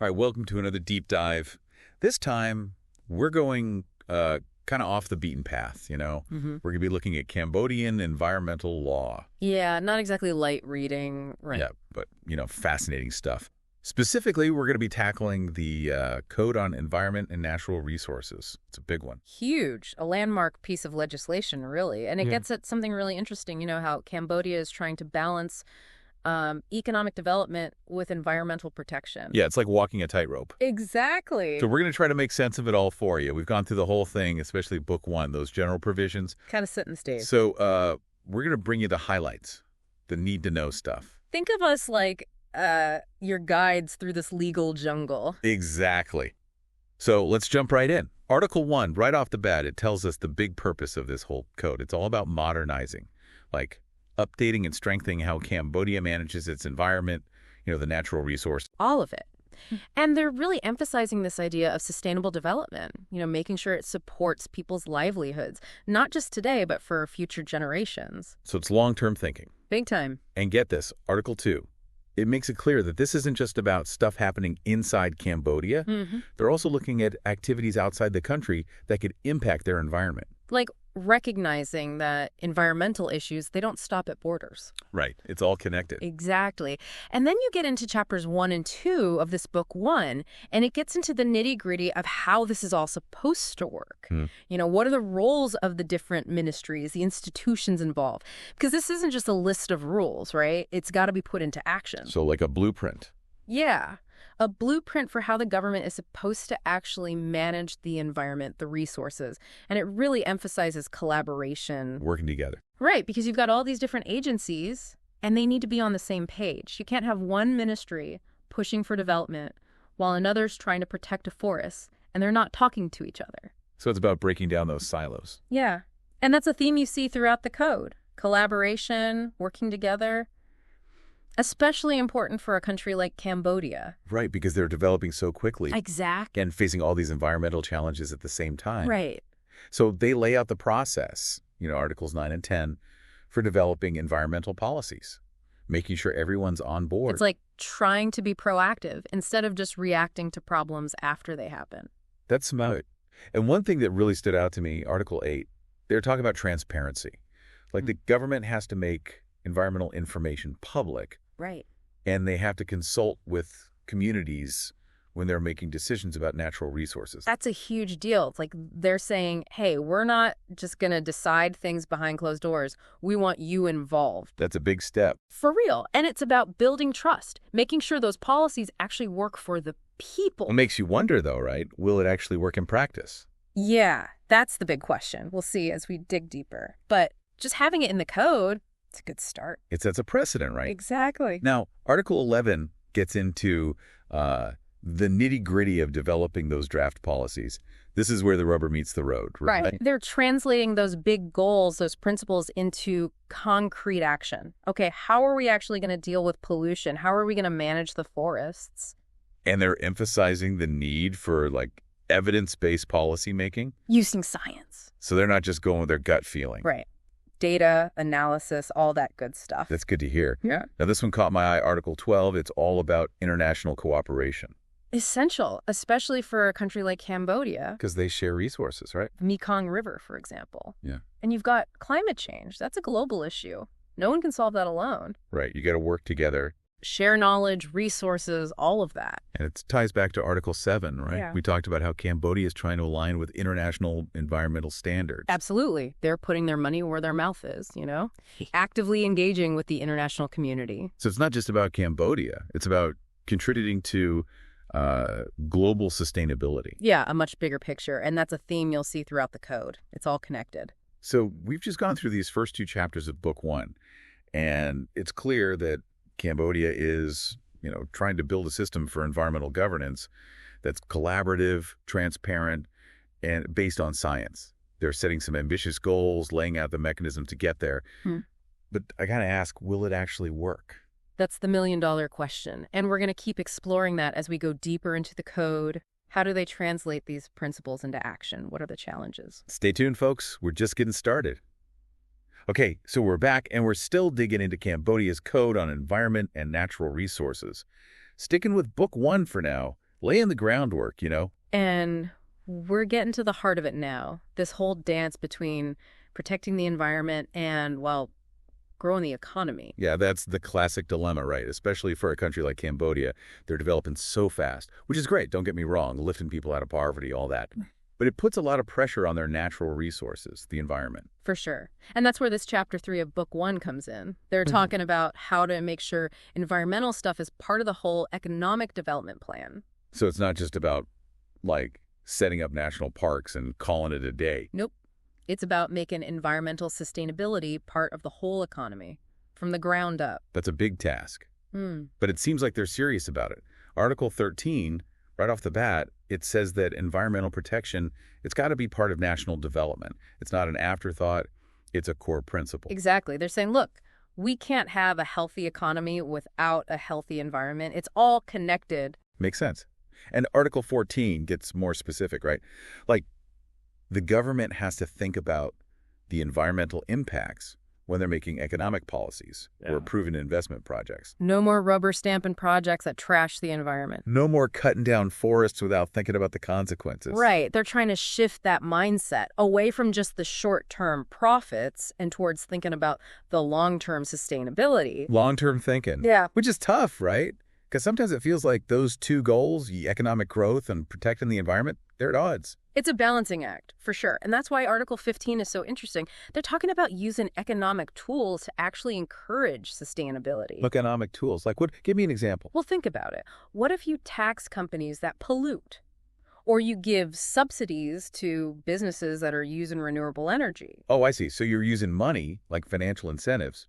All right, welcome to another deep dive. This time, we're going kind of off the beaten path, We're going to be looking at Cambodian environmental law. Yeah, not exactly light reading. Right. Yeah, but, fascinating stuff. Specifically, we're going to be tackling the Code on Environment and Natural Resources. It's a big one. Huge. A landmark piece of legislation, really. And it gets at something really interesting, how Cambodia is trying to balance economic development with environmental protection. Yeah, it's like walking a tightrope. Exactly. So we're going to try to make sense of it all for you. We've gone through the whole thing, especially Book 1, those general provisions. Kind of setting the stage. So we're going to bring you the highlights, the need-to-know stuff. Think of us like your guides through this legal jungle. Exactly. So let's jump right in. Article 1, right off the bat, it tells us the big purpose of this whole code. It's all about modernizing, like updating and strengthening how Cambodia manages its environment, the natural resource. All of it. And they're really emphasizing this idea of sustainable development, making sure it supports people's livelihoods, not just today, but for future generations. So it's long-term thinking. Big time. And get this, Article 2. It makes it clear that this isn't just about stuff happening inside Cambodia. They're also looking at activities outside the country that could impact their environment. Like recognizing that environmental issues, they don't stop at borders. Right. It's all connected. Exactly. And then you get into chapters 1 and 2 of this book 1, and it gets into the nitty-gritty of how this is all supposed to work. What are the roles of the different ministries, the institutions involved? Because this isn't just a list of rules, right? It's got to be put into action. So like a blueprint. Yeah. A blueprint for how the government is supposed to actually manage the environment, the resources. And it really emphasizes collaboration. Working together. Right, because you've got all these different agencies, and they need to be on the same page. You can't have one ministry pushing for development while another's trying to protect a forest, and they're not talking to each other. So it's about breaking down those silos. Yeah, and that's a theme you see throughout the code. Collaboration, working together. Especially important for a country like Cambodia. Right, because they're developing so quickly. Exactly. And facing all these environmental challenges at the same time. Right. So they lay out the process, Articles 9 and 10, for developing environmental policies, making sure everyone's on board. It's like trying to be proactive instead of just reacting to problems after they happen. That's smart. And one thing that really stood out to me, Article 8, they're talking about transparency. Like the government has to make environmental information public. Right. And they have to consult with communities when they're making decisions about natural resources. That's a huge deal. It's like they're saying, hey, we're not just going to decide things behind closed doors. We want you involved. That's a big step. For real. And it's about building trust, making sure those policies actually work for the people. It makes you wonder, though, right? Will it actually work in practice? Yeah, that's the big question. We'll see as we dig deeper. But just having it in the code, it's a good start. It sets a precedent, right? Exactly. Now, Article 11 gets into the nitty-gritty of developing those draft policies. This is where the rubber meets the road, right? They're translating those big goals, those principles into concrete action. Okay, how are we actually going to deal with pollution? How are we going to manage the forests? And they're emphasizing the need for, evidence-based policy making. Using science. So they're not just going with their gut feeling. Right. Data, analysis, all that good stuff. That's good to hear. Yeah. Now, this one caught my eye, Article 12. It's all about international cooperation. Essential, especially for a country like Cambodia. Because they share resources, right? The Mekong River, for example. Yeah. And you've got climate change. That's a global issue. No one can solve that alone. Right. You got to work together. Share knowledge, resources, all of that. And it ties back to Article 7, right? Yeah. We talked about how Cambodia is trying to align with international environmental standards. Absolutely. They're putting their money where their mouth is, actively engaging with the international community. So it's not just about Cambodia. It's about contributing to global sustainability. Yeah, a much bigger picture. And that's a theme you'll see throughout the code. It's all connected. So we've just gone through these first 2 chapters of Book 1, and it's clear that Cambodia is, trying to build a system for environmental governance that's collaborative, transparent, and based on science. They're setting some ambitious goals, laying out the mechanism to get there. But I got to ask, will it actually work? That's the million-dollar question. And we're going to keep exploring that as we go deeper into the code. How do they translate these principles into action? What are the challenges? Stay tuned, folks. We're just getting started. Okay, so we're back, and we're still digging into Cambodia's Code on Environment and Natural Resources. Sticking with Book 1 for now, laying the groundwork, And we're getting to the heart of it now. This whole dance between protecting the environment and, well, growing the economy. Yeah, that's the classic dilemma, right? Especially for a country like Cambodia. They're developing so fast, which is great, don't get me wrong, lifting people out of poverty, all that. But it puts a lot of pressure on their natural resources, the environment. For sure. And that's where this chapter 3 of book 1 comes in. They're talking about how to make sure environmental stuff is part of the whole economic development plan. So it's not just about, like, setting up national parks and calling it a day. Nope. It's about making environmental sustainability part of the whole economy, from the ground up. That's a big task. But it seems like they're serious about it. Article 13, right off the bat, it says that environmental protection, it's got to be part of national development. It's not an afterthought. It's a core principle. Exactly. They're saying, look, we can't have a healthy economy without a healthy environment. It's all connected. Makes sense. And Article 14 gets more specific, right? Like, the government has to think about the environmental impacts when they're making economic policies or approving investment projects. No more rubber stamping projects that trash the environment. No more cutting down forests without thinking about the consequences. Right. They're trying to shift that mindset away from just the short-term profits and towards thinking about the long-term sustainability. Long-term thinking. Yeah. Which is tough, right? Because sometimes it feels like those two goals, economic growth and protecting the environment, they're at odds. It's a balancing act, for sure. And that's why Article 15 is so interesting. They're talking about using economic tools to actually encourage sustainability. Economic tools. Like what? Give me an example. Well, think about it. What if you tax companies that pollute? Or you give subsidies to businesses that are using renewable energy? Oh, I see. So you're using money, like financial incentives,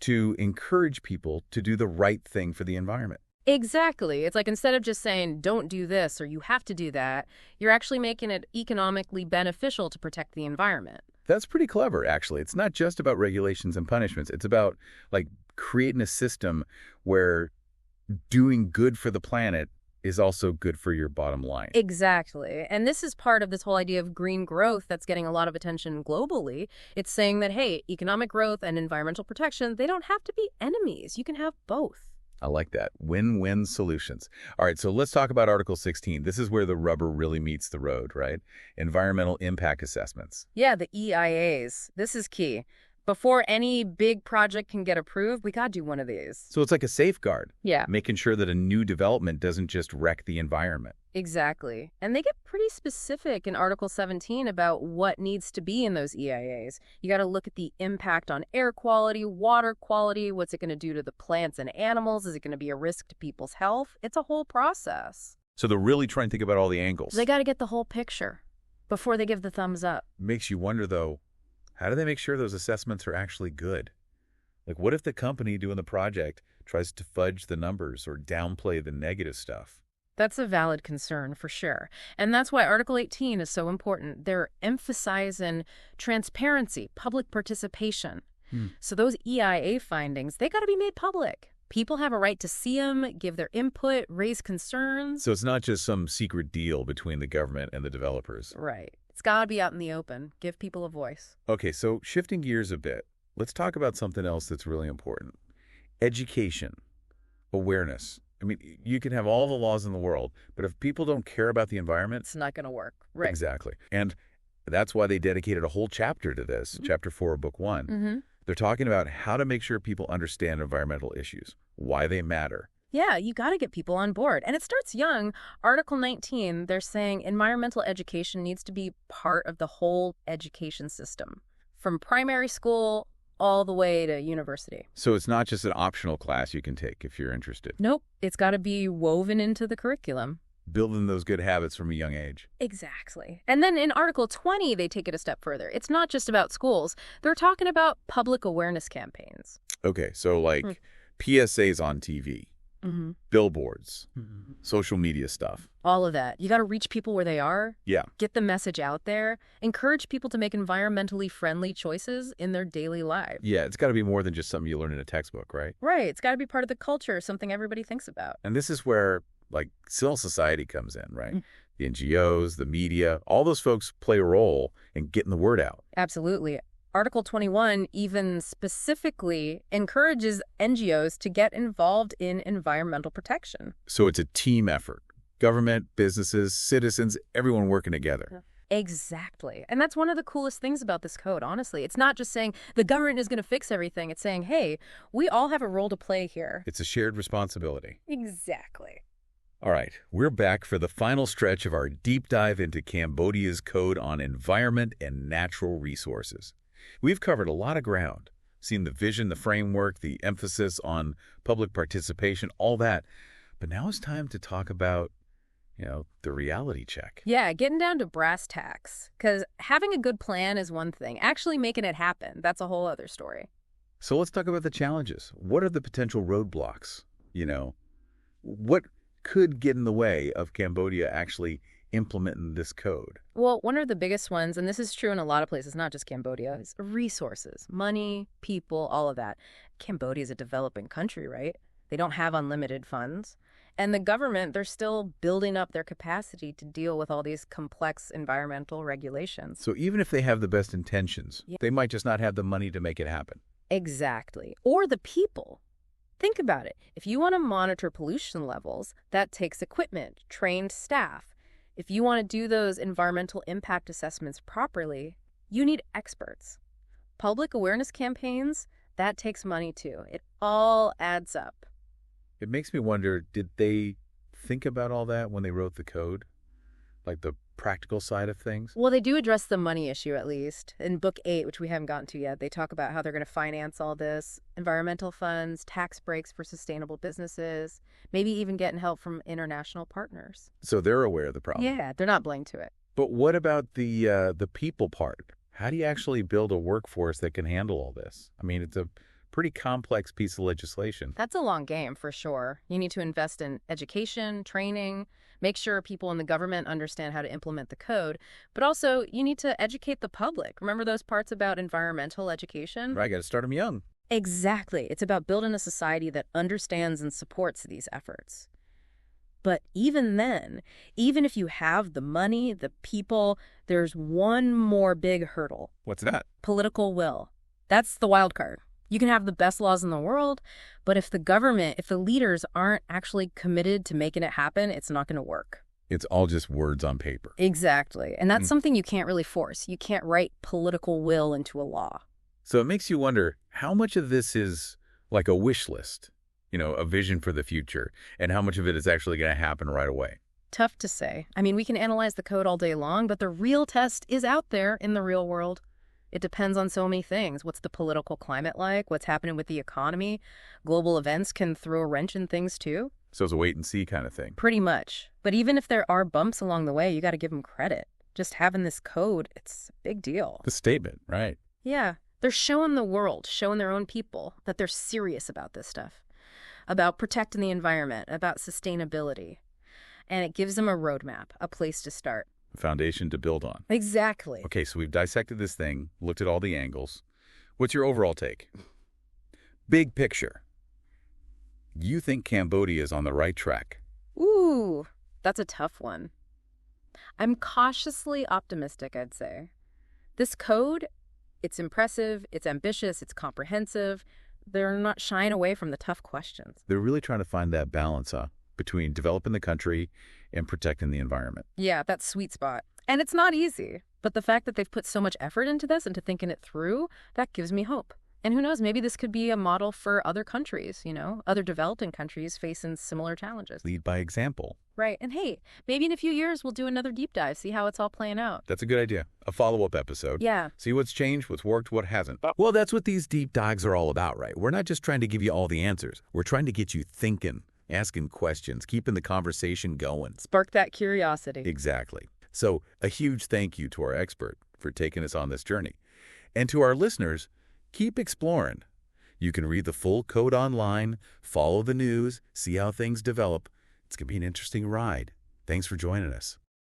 to encourage people to do the right thing for the environment. Exactly. It's like instead of just saying, don't do this or you have to do that, you're actually making it economically beneficial to protect the environment. That's pretty clever, actually. It's not just about regulations and punishments. It's about, like, creating a system where doing good for the planet is also good for your bottom line. Exactly. And this is part of this whole idea of green growth that's getting a lot of attention globally. It's saying that, hey, economic growth and environmental protection, they don't have to be enemies. You can have both. I like that. Win-win solutions. All right, so let's talk about Article 16. This is where the rubber really meets the road, right? Environmental impact assessments. Yeah, the EIAs. This is key. Before any big project can get approved, we got to do one of these. So it's like a safeguard. Yeah. Making sure that a new development doesn't just wreck the environment. Exactly. And they get pretty specific in Article 17 about what needs to be in those EIAs. You got to look at the impact on air quality, water quality, what's it going to do to the plants and animals? Is it going to be a risk to people's health? It's a whole process. So they're really trying to think about all the angles. They got to get the whole picture before they give the thumbs up. Makes you wonder, though, how do they make sure those assessments are actually good? Like, what if the company doing the project tries to fudge the numbers or downplay the negative stuff? That's a valid concern, for sure. And that's why Article 18 is so important. They're emphasizing transparency, public participation. So those EIA findings, they got to be made public. People have a right to see them, give their input, raise concerns. So it's not just some secret deal between the government and the developers. Right. It's got to be out in the open. Give people a voice. Okay, so shifting gears a bit, let's talk about something else that's really important. Education, awareness. I mean, you can have all the laws in the world, but if people don't care about the environment... It's not going to work. Right. Exactly. And that's why they dedicated a whole chapter to this, Chapter 4 of Book 1. They're talking about how to make sure people understand environmental issues, why they matter. Yeah, you got to get people on board. And it starts young. Article 19, they're saying environmental education needs to be part of the whole education system, from primary school all the way to university. So it's not just an optional class you can take if you're interested. Nope. It's got to be woven into the curriculum. Building those good habits from a young age. Exactly. And then in Article 20, they take it a step further. It's not just about schools. They're talking about public awareness campaigns. Okay, so like PSAs on TV, billboards, social media stuff. All of that. You got to reach people where they are. Yeah. Get the message out there. Encourage people to make environmentally friendly choices in their daily lives. Yeah, it's got to be more than just something you learn in a textbook, right? Right. It's got to be part of the culture, something everybody thinks about. And this is where, like, civil society comes in, right? The NGOs, the media, all those folks play a role in getting the word out. Absolutely. Article 21 even specifically encourages NGOs to get involved in environmental protection. So it's a team effort. Government, businesses, citizens, everyone working together. Exactly. And that's one of the coolest things about this code, honestly. It's not just saying the government is going to fix everything. It's saying, hey, we all have a role to play here. It's a shared responsibility. Exactly. All right, we're back for the final stretch of our deep dive into Cambodia's Code on Environment and Natural Resources. We've covered a lot of ground, seen the vision, the framework, the emphasis on public participation, all that. But now it's time to talk about the reality check. Yeah, getting down to brass tacks. Because having a good plan is one thing. Actually making it happen, that's a whole other story. So let's talk about the challenges. What are the potential roadblocks? What could get in the way of Cambodia actually implementing this code? Well, one of the biggest ones, and this is true in a lot of places, not just Cambodia, is resources. Money, people, all of that. Cambodia is a developing country, right? They don't have unlimited funds. And the government, they're still building up their capacity to deal with all these complex environmental regulations. So even if they have the best intentions, they might just not have the money to make it happen. Exactly. Or the people. Think about it. If you want to monitor pollution levels, that takes equipment, trained staff. If you want to do those environmental impact assessments properly, you need experts. Public awareness campaigns, that takes money too. It all adds up. It makes me wonder, did they think about all that when they wrote the code? Like the practical side of things? Well, they do address the money issue, at least. In Book 8, which we haven't gotten to yet, they talk about how they're going to finance all this, environmental funds, tax breaks for sustainable businesses, maybe even getting help from international partners. So they're aware of the problem. Yeah, they're not blind to it. But what about the people part? How do you actually build a workforce that can handle all this? I mean, it's a pretty complex piece of legislation. That's a long game, for sure. You need to invest in education, training, make sure people in the government understand how to implement the code, but also you need to educate the public. Remember those parts about environmental education? Right, got to start them young. Exactly. It's about building a society that understands and supports these efforts. But even then, even if you have the money, the people, there's one more big hurdle. What's that? Political will. That's the wild card. You can have the best laws in the world, but if the government, if the leaders aren't actually committed to making it happen, it's not going to work. It's all just words on paper. Exactly. And that's something you can't really force. You can't write political will into a law. So it makes you wonder, how much of this is like a wish list, a vision for the future, and how much of it is actually going to happen right away? Tough to say. I mean, we can analyze the code all day long, but the real test is out there in the real world. It depends on so many things. What's the political climate like? What's happening with the economy? Global events can throw a wrench in things too. So it's a wait and see kind of thing. Pretty much. But even if there are bumps along the way, you got to give them credit. Just having this code, it's a big deal. The statement, right? Yeah. They're showing the world, showing their own people that they're serious about this stuff, about protecting the environment, about sustainability. And it gives them a roadmap, a place to start. A foundation to build on. Exactly. Okay, so we've dissected this thing, looked at all the angles. What's your overall take? Big picture. You think Cambodia is on the right track? Ooh, that's a tough one. I'm cautiously optimistic, I'd say. This code, it's impressive, it's ambitious, it's comprehensive. They're not shying away from the tough questions. They're really trying to find that balance, between developing the country and protecting the environment. Yeah, that sweet spot. And it's not easy. But the fact that they've put so much effort into this, into thinking it through, that gives me hope. And who knows, maybe this could be a model for other countries, other developing countries facing similar challenges. Lead by example. Right. And hey, maybe in a few years we'll do another deep dive, see how it's all playing out. That's a good idea. A follow-up episode. Yeah. See what's changed, what's worked, what hasn't. Well, that's what these deep dives are all about, right? We're not just trying to give you all the answers. We're trying to get you thinking, asking questions, keeping the conversation going. Spark that curiosity. Exactly. So a huge thank you to our expert for taking us on this journey. And to our listeners, keep exploring. You can read the full code online, follow the news, see how things develop. It's going to be an interesting ride. Thanks for joining us.